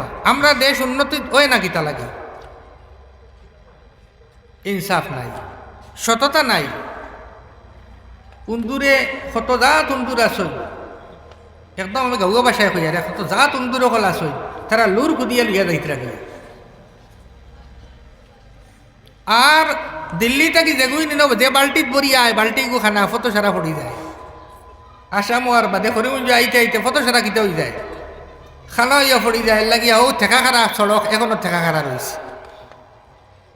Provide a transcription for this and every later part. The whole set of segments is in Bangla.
কোয়া আমরা দেশ উন্নতি ওই না কিতা লাগে ইনসাফ নাই সততা নাই উন্দুরে কত জাত উন্দুর আসই একদম আমি গাঁও বাসায় হই আর কত জাত উন্দুরে হল আসই তারা লুর খুদিয়ে লইয়া যাইতে রাখে আর দিল্লি থাকি যেগুই নিন যে বাল্টিত বরি আয় বাল্টি গু খানা ফটো সারা পড়ি যায় আসাম আর বাদে হরিমঞ্জ আইতে আইতে ফটো সারা কিতে হয়ে যায় খানা ইয়া পড়ি যায় লাগিয়া ও ঠেকা খারা সড়ক এখনো ঠেকা খারা রয়েছে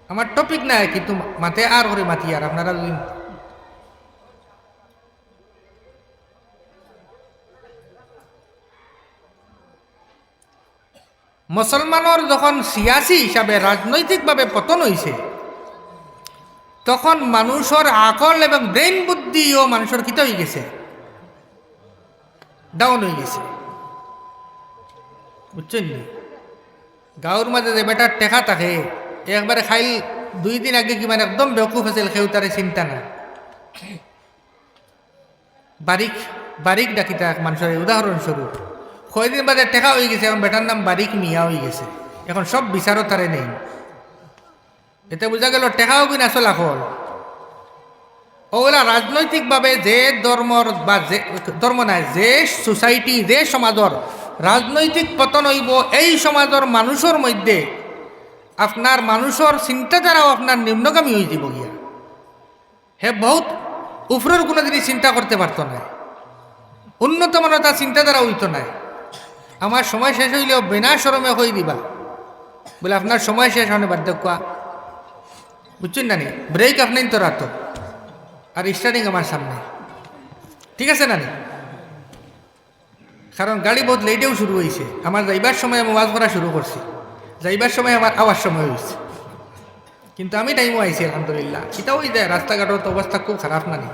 আমার টপিক নাই কিন্তু মাতে আর করে মাতি আর আপনারা মুসলমানের যখন সিয়াসি হিসাবে রাজনৈতিকভাবে পতন হয়েছে তখন মানুষের আকল এবং ব্রেন বুদ্ধিও মানুষের কিতে হয়ে গেছে ডাউন হয়ে গেছে বুঝছেন গাঁর মাঝে যে বেটার টেকা থাকে একবারে খাইল 2 দিন আগে কি মানে একদম বেকুফ আছিল সেও তারে চিন্তা না বারিক বারিক ডাকিতা মানুষের উদাহরণস্বরূপ কয়দিন বাদে টেকা হয়ে গেছে এখন বেটার নাম বারিক মিয়া হয়ে গেছে এখন সব বিচারও তারে নেই এতে বোঝা গেল টেকাও কিনা আসল হল ওগুলা রাজনৈতিকভাবে যে ধর্মর বা যে ধর্ম নাই যে সোসাইটি যে সমাজর রাজনৈতিক পতন হইব এই সমাজের মানুষের মধ্যে আপনার মানুষের চিন্তাধারাও আপনার নিম্নগামী হয়ে যাব গিয়া হে বহুত উপরের কোনো জিনিস চিন্তা করতে পারতো না উন্নত মানের তার চিন্তাধারা হইতো না আমার সময় শেষ হইলেও বিনা শরমে হয়ে দিবা বলে আপনার সময় শেষ হনে বাধ্য কোয়া বুঝছেন না নি ব্রেক আপনি তো রাত আর স্টার্টিং আমার সামনে ঠিক আছে না নি কারণ গাড়ি বহুত লেটেও শুরু হয়েছে আমার যাইবার সময় আমি ওয়াজ করা শুরু করছি যাইবার সময় আমার আওয়ার সময় হয়েছে কিন্তু আমি টাইমও আইছি আলহামদুলিল্লাহ এটাও ওই যায় রাস্তাঘাটের তো অবস্থা খুব খারাপ না নি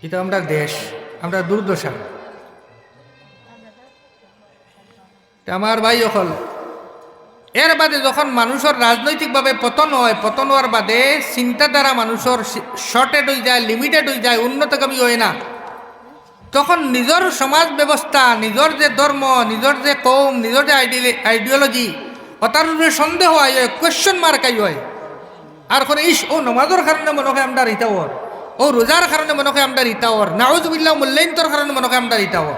এটা আমরা দেশ আমরা দুর্দশা আমার ভাই অকল এর বাদে যখন মানুষের রাজনৈতিকভাবে পতন হয় পতন হওয়ার বাদে চিন্তাধারা মানুষের শর্টেড হয়ে যায় লিমিটেড হয়ে যায় উন্নতগামী হয় না তখন নিজের সমাজ ব্যবস্থা নিজের যে ধর্ম নিজের যে কৌম নিজের যে আইডিওলজি ওটার উপরে সন্দেহ হয় কোয়েশ্চন মার্ক হয় আর করে ইস ও নমাজের কারণে মনে হয় আমরা রিতাওর ও রোজার কারণে মনে হয় আমরা রিতাওর নাউজুবিল্লাহ মূল্যায়ন্তর কারণে মনে হয় আমরা রিতাওর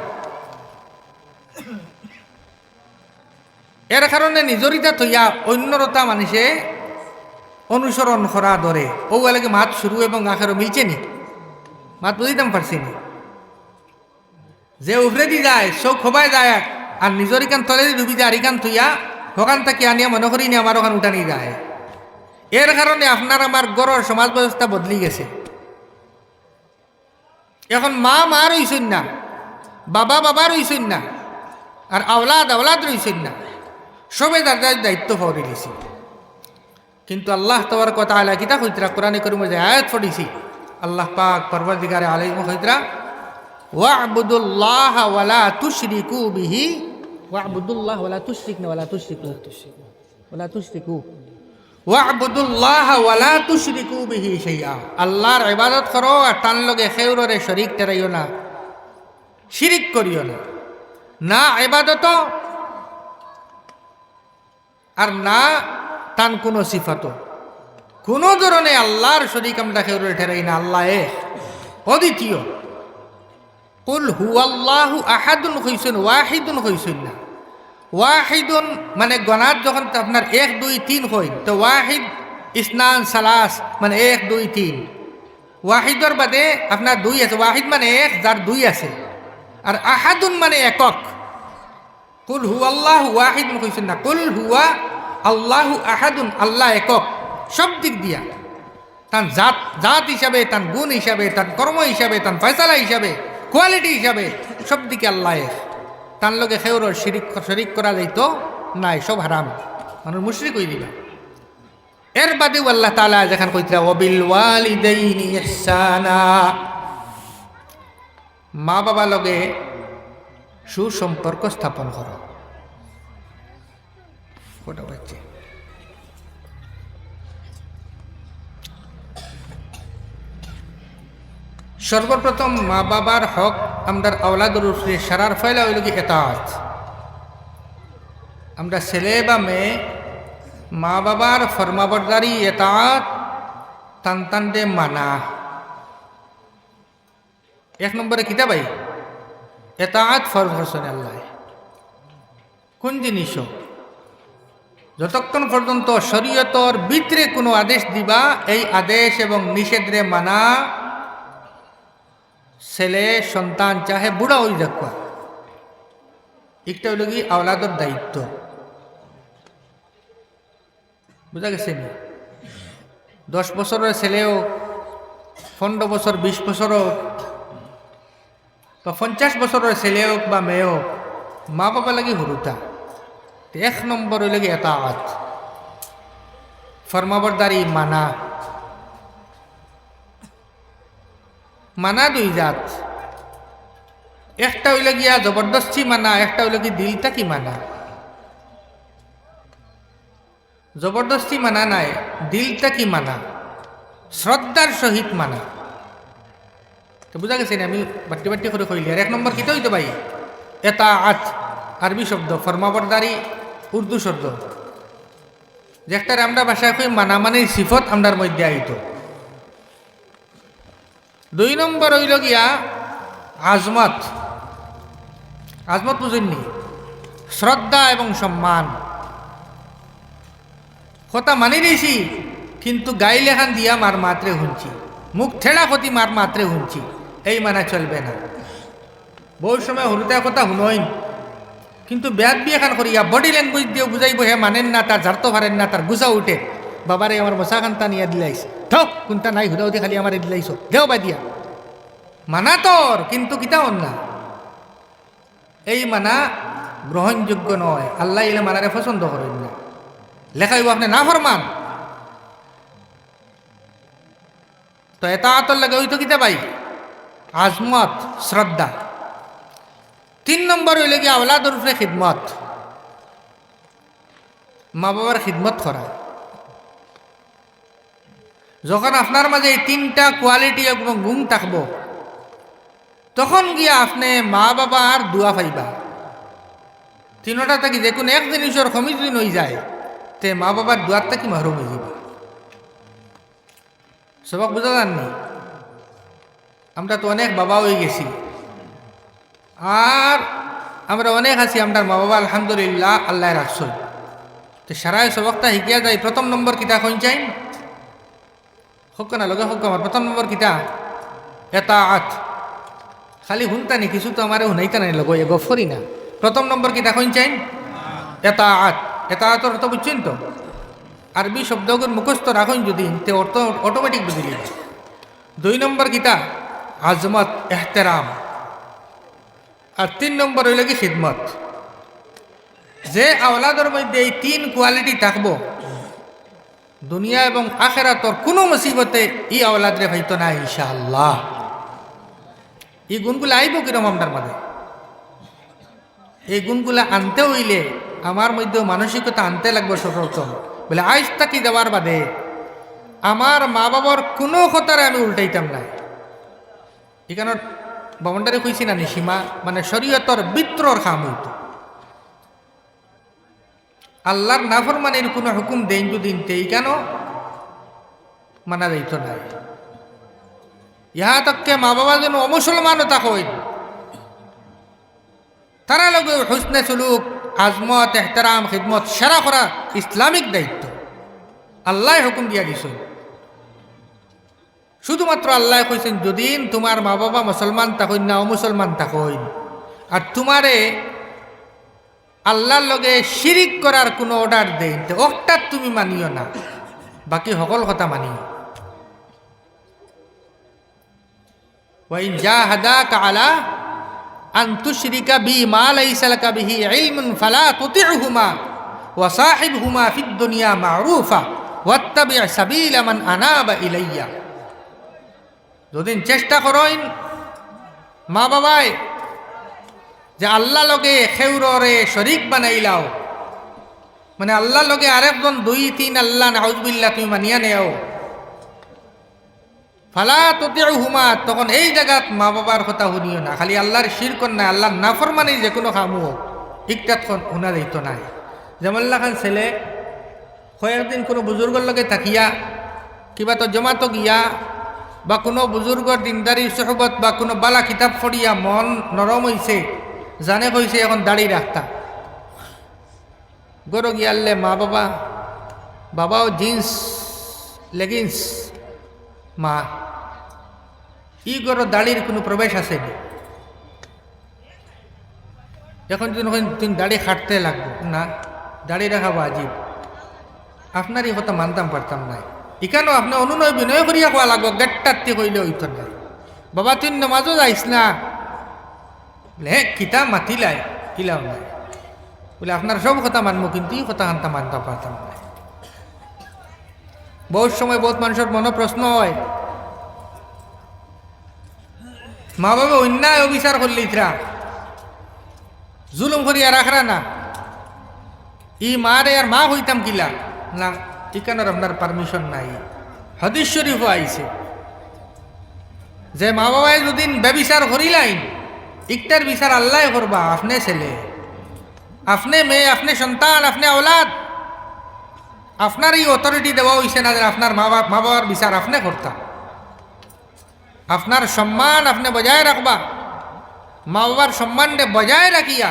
এর কারণে নিজরিতা থইয়া অন্যরতা মানুষে অনুসরণ করা ধরে ও এলাকে মাত শুরু এবং আখেরও মিলছে নি মাত বুঝিতাম পারছি নি যে উফরে দি যায় চোখ খোবায় যায় আর নিজের ইকান তলে ডুবি যায় আর ইকান থইয়া ওখান থেকে আনিয়া মনে করি নি আমার ওখান উঠানি যায় এর কারণে আপনার আমার গড়ের সমাজ ব্যবস্থা বদলি গেছে এখন মা মা রইছেন না বাবা বাবা রইছেন না আর আওলাদ আওলাদ রইছেন না সবে তার দায়িত্ব পাওয়া দিয়েছি কিন্তু আল্লাহ তাবারক ওয়া তাআলা কিতা কইতরা কোরআনে কারীমে যে আয়াত পড়িছি আল্লাহ পাক পরবর্তীকারে আলাইহিম কইতরা ওয়া'বুদুল্লাহ ওয়া লা তুশরিকু বিহি ওয়া'বুদুল্লাহ ওয়া লা তুশরিকু ওয়া লা তুশরিকু ওয়া লা তুশরিকু ওয়া'বুদুল্লাহ ওয়া লা তুশরিকু বিহি শাইআ আল্লাহর ইবাদত করো আর তার লগে খেউররে শরীক ঠেরাইও না শিরিক করিও না না ইবাদত আর না তান কোনো সিফাত কোনো ধরনের আল্লাহর শরীক আমরা খেউরে ঠেরাই না আল্লাহ অদ্বিতীয় কুল হুয়াল্লাহু আহাদুন হইছেন ওয়াহিদুন হইছেন না ওয়াহিদুন মানে গণাত যখন আপনার 1 2 3 হয় তো ওয়াহিদ ইসনান সালাস মানে 1 2 3 ওয়াহিদর বাদে আপনার 2 আছে ওয়াহিদ মানে 1 যার 2 আছে আর আহাদুন মানে একক কুল হুয়াল্লাহু ওয়াহিদুন কইছেন না কুল হুয়া আল্লাহু আহাদুন আল্লাহ একক সব দিক দিয়া তার জাত হিসাবে তার গুণ হিসাবে তার কর্ম হিসাবে তার ফয়সালা হিসাবে কোয়ালিটি হিসাবে সব দিকে আল্লাহ তার লগে খেউর শরিক করা যাইতো নাই সব হারাম মানুষ মুশরিক হয়ে দিবা এর বাদেও আল্লাহ তাআলা যেখান কইতরা ওয়াবিল ওয়ালিদাইনি ইহসানা মা বাবা লগে সুসম্পর্ক স্থাপন করো কোটা বাচ্চা সর্বপ্রথম মা বাবার হক আমাদের আওলাদের উপরে সারার ফয়লা হইল কি এতাআত আমরা ছেলে বা মেয়ে মা বাবার ফরমাবরদারি এতাত তান্তানদে মানা। এক নম্বরে কিতা ভাই এতাত ফরজ করছেন আল্লাহ। কোন জিনিস যতক্ষণ পর্যন্ত শরীয়তর ভিতরে কোনো আদেশ দিবা এই আদেশ এবং নিষেধরে মানা, ছেলে সন্তান চাহে বুড়া হয়ে যাক, একটা হইল কি আওলাদর দায়িত্ব। বুঝা গেছে নি? 10 বছরের ছেলে হোক, 15 বছর 20 বছর হোক, বা 50 বছরের ছেলে হোক বা মেয়ে হোক, মা বাবা লাগে হুরুতা। এক নম্বর হইল কি এতাআত, ফরমাবরদারি মানা। মানা দুই জাত, একটা হইল গিয়া জবরদস্তি মানা, একটা হইল কি দিলটা কি মানা। জবরদস্তি মানা নাই, দিলটা কি মানা, শ্রদ্ধার সহিত মানা। তো বুঝা গেছে না? আমি বাট্টি বাট্টি করে কইলি। আর এক নম্বর কিতা হইতো ভাই এতাআত, আরবি শব্দ, ফরমাবরদারি উর্দু শব্দ, যেটার আমরা ভাষায় কই মানামানির সিফত আমরার মধ্যে আইত। 2 নম্বর হইল গিয়া আজমত। আজমত বুঝেননি? শ্রদ্ধা এবং সম্মান। কথা মানি দিয়েছি কিন্তু গাই লেখান দিয়া মার মাত্রে হুঁচি, মুখ ঠেড়া ক্ষতি মার মাত্রে হুঁচি, এই মানা চলবে না। বহু সময় হরুতা কথা শুনইন কিন্তু ব্যাদ বিয়ে খান করিয়া বডি ল্যাঙ্গুয়েজ দিয়ে বুঝাইব হে মানেন না, তার জারতো পারেন না, তার গুজা উঠে। বাবারে আমার মশা খান্তা নিয়ে দিলাইস, ঠক কোনটা নাই হুদাউদি খালি আমার দিলাইছ, দেও বা দিয়া মানা তোর, কিন্তু কিতা না এই মানা গ্রহণযোগ্য নয়। আল্লাহ এলে মানারে পছন্দ করেন না, লেখাইব আপনি না ফরমান। তো এতাআতর লাগে হইতো কিতা ভাই আজমত, শ্রদ্ধা। 3 নম্বর হইলে কি আওলাদর উপরে খিদমত, মা বাবার খিদমত করা। যখন আপনার মাঝে এই 3টা কোয়ালিটি এবং গুণ থাকবো তখন গিয়া আপনি মা বাবার দোয়া পাইবা। 3টা থাকি যে কোনো এক জিনিসের কমি যদি নই যায় তে মা বাবার দোয়ার থাকি মাহরুম হয়ে যাবা। সবক বুঝা যাননি? আমরা তো অনেক বাবা হয়ে গেছি আর আমরা অনেক আছি, আমরা মা বাবা আলহামদুলিল্লাহ আল্লাহ রাখছই। তো সারাই সবকটা শিকিয়া যায়। 1ম নম্বর কিতা কইন চাই হোক না লগে হোক। আমার 1ম নম্বর কিতা এতাআত। খালি শুনতানি কিছু তো আমার শুনাইতা নাই লগ এ গফরি না। 1ম নম্বর কিতা কইন চাই এতাআত। এতাআতর অর্থ বুঝছেন তো? আরবি শব্দগুলো মুখস্থ রাখুন যদি তে অর্থ অটোমেটিক বুঝিলি। 2 নম্বর কিতা আজমত, এহতেরাম। আর 3 নম্বর হইল কি খিদমত। যে আওলাদের মধ্যে এই 3 কোয়ালিটি থাকবো দুনিয়া এবং আখেরাতর কোনো মুসিবতে ই আওলাদরে ভাইতো না ইনশাআল্লাহ। এই গুণগুলো আইব কিরম আপনার মাঝে? এই গুণগুলা আনতে হইলে আমার মধ্যেও মানসিকতা আনতে লাগবে সর্বপ্রথম। বলে আইস তাকি দেওয়ার বাদে আমার মা বাবার কোনো কথারে আমি উল্টাইতাম না। এখানে বামন্ডারে কইছি না সীমা মানে শরীয়তর বিত্রর খাম হইত। আল্লাহর নাফরমানির কোনো হুকুম দেন যদি এই কেন মানা যাইত না। ইহা তককে মা বাবা যেন অমুসলমানও তা হইত, তারা লগে হুসনে সুলুক, আজমত, এহতারাম, খিদমত সেরা করা ইসলামিক দায়িত্ব। আল্লাহ হুকুম দিয়া দিছেন। শুধুমাত্র আল্লাহ কইছেন যদি তোমার মা বাবা মুসলমান থাকইন না অমুসলমান থাকইন আর তোমারে আল্লাহর লগে শিরিক করার কোনো অর্ডার দেন তো ওটা তুমি মানিও না, বাকি সকল কথা মানিও। ওয়াইন জাহাদাকা আলা আন তুশরিকা বি মা লাইসা লাকা বিহি ইলমুন ফালা তুতি'হুমা ওয়া সাহিবহুমা ফিদ দুনিয়া মা'রুফা ওয়াত্তাবি' সাবিলা মান আনাবা ইলাইয়া। যদি চেষ্টা করেন মা বাবায় যে আল্লাহ লগে খেউরে শরিক বানাইলাও, মানে আল্লাহ লগে আরেকজন 2-3 আল্লাহ নাউজুবিল্লাহ তুমি মানিয়া নেও, ফালা তুতি'হুমা, তখন এই জায়গাত মা বাবার কথা শুনিও না। খালি আল্লাহর শিরক না, আল্লাহর নাফরমানি যে কোনো কামও ইকটাত শোনা যাইত নাই। যেমল্লা খান ছেলে কয়েকদিন কোনো বুজুর্গর লগে থাকিয়া কিবা তো জমাতো গিয়া বা কোনো বুজুর্গর দিনদারি সহবত বা কোনো বালা কিতাব পড়িয়া মন নরম হইছে, জানে কইছে এখন দাড়ি রাখতা গরো গিয়ালে মা বাবাও জিন্স লেগিংস, মা ই গরো দাড়ির কোনো প্রবেশ আছে এখন তুমি দাড়ি খাটতে লাগবো না, দাড়ি রাখা বাজিব। আপনার এই কথা মানতাম পারতাম না, এখানেও আপনি অনুনয় বিনয় করিয়া কোয়া লাগবো, গেটটাতে কইলে হইত না। বাবা তুই নমাজও যাইস না, বলে হ্যাঁ কিতা মাতিলাই কিলাও নাই, বলে আপনার সব কথা মানবো কিন্তু এই কথা আনতা মানতাম পারতাম না। বহুত সময় বহুত মানুষের মনে প্রশ্ন হয়, মা বাবা অন্যায় অবিচার করলি ইতরা জুলুম করিয়া রাখরা না, ই মারে আর মা হইতাম কিলা না, এখানের আপনার পারমিশন নাই। হাদিস শরীফও আইছে যে মা বাবাই যদি ব্যবিচার করিলাইন ইকটার বিচার আল্লাহ করবা, আপনি ছেলে আপনি মেয়ে আপনি সন্তান আপনি আওলাদ, আপনার এই অথরিটি দেওয়া হইছে না যে আপনার মা বাবার বিচার আপনি করতাম। আপনার সম্মান আপনি বজায় রাখবা, মা বাবার সম্মানকে বজায় রাখিয়া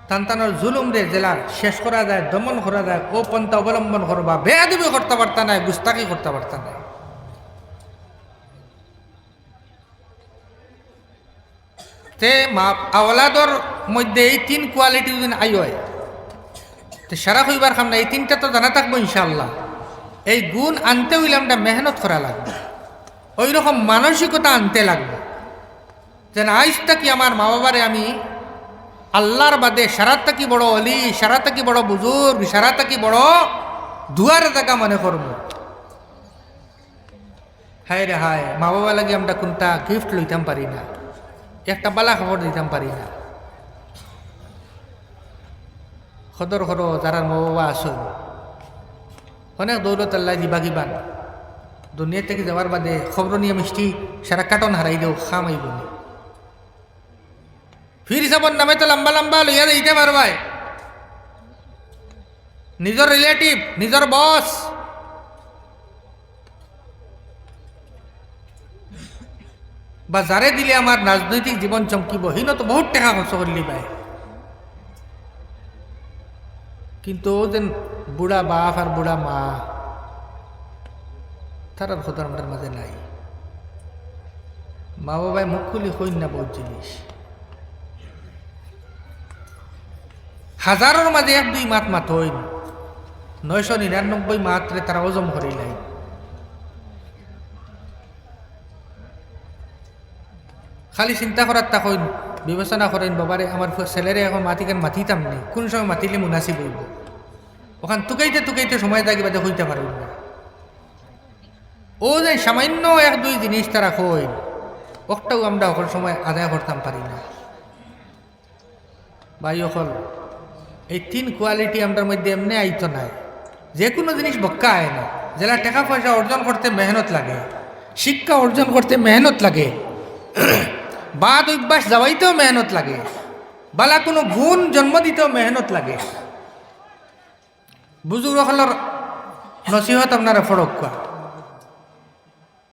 সন্তানের জুলুম রে জেলা শেষ করা যায়, দমন করা যায়, ও পন্থা অবলম্বন করবা। বেয়াদবি করতে পারতা নাই, গুস্তাকি করতে পারতা নাই। তে মা আওলাদর মধ্যে এই তিন কোয়ালিটি যদি আই হয় তে সারা হইবার খাম না, এই তিনটা তো জানা থাকবো ইনশাল্লাহ। এই গুণ আনতে হইলে আমরা মেহনত করা লাগবে, ওই রকম মানসিকতা আনতে লাগবে যেন আইস থাকি আমার মা বাবারে আমি আল্লাহর বাদে সারাত থাকি বড় অলি, সারাত থাকি বড় বুজুর্গ, সারাত থাকি বড় দুয়ার জায়গা মনে করব। হায় রে হায়, মা বাবা লাগে আমরা কোনটা গিফট লইতাম পারি না, একটা বালা খবর দিতাম পারি না। সদর করো যারা মা বাবা আসুন, অনেক দৌলত আল্লাহ দিবা গিবান, দুনিয়া থেকে যাওয়ার বাদে খবর নিয়ে মিষ্টি সারা কাটন হারাই দেও, খামাইব না। ফির হিসাবর নামে তো লম্বা লম্বা লইয়া দিতে পারবাই, নিজের রিলেটিভ নিজের বস বা যারে দিলে আমার রাজনৈতিক জীবন চমকিব, হিন তো বহুত টাকা খরচ করলি ভাই, কিন্তু ও যেন বুড়া বাপ আর বুড়া মা তার খোদার আমাদের মাঝে নাই। মা বাবাই মুখ খুলি হইন না বহুত জিনিস, হাজারের মাঝে এক দুই মাত মাত হইন, 999 মাত্রে তারা ওজম করিলাই। খালি চিন্তা করার তা হইন, বিবেচনা করেন বাবারে আমার ছেলেরে এখন মাতিকেন মাতিতাম নেই, কোন সময় মাতিলে মুনাসিব হইব, ওখান টুকাইতে সময় থাকি বাদে হইতে পারব না। ও যে সামান্য এক দুই জিনিস তারা কইন, ওটাও আমরা ওখান সময় আদায় করতাম পারি না। ভাই অকল এই তিন কোয়ালিটি আমাদের মধ্যে এমনি আইতো নাই, যে কোনো জিনিস বক্কা আয় না। যারা টাকা পয়সা অর্জন করতে মেহনত লাগে, শিক্ষা অর্জন করতে মেহনত লাগে, বাদ অভ্যাস যাওয়াইতেও মেহনত লাগে, বালা কোনো গুণ জন্ম দিতেও মেহনত লাগে। বুজুর্গ হলার নসিহত আপনারা ফরক কোয়া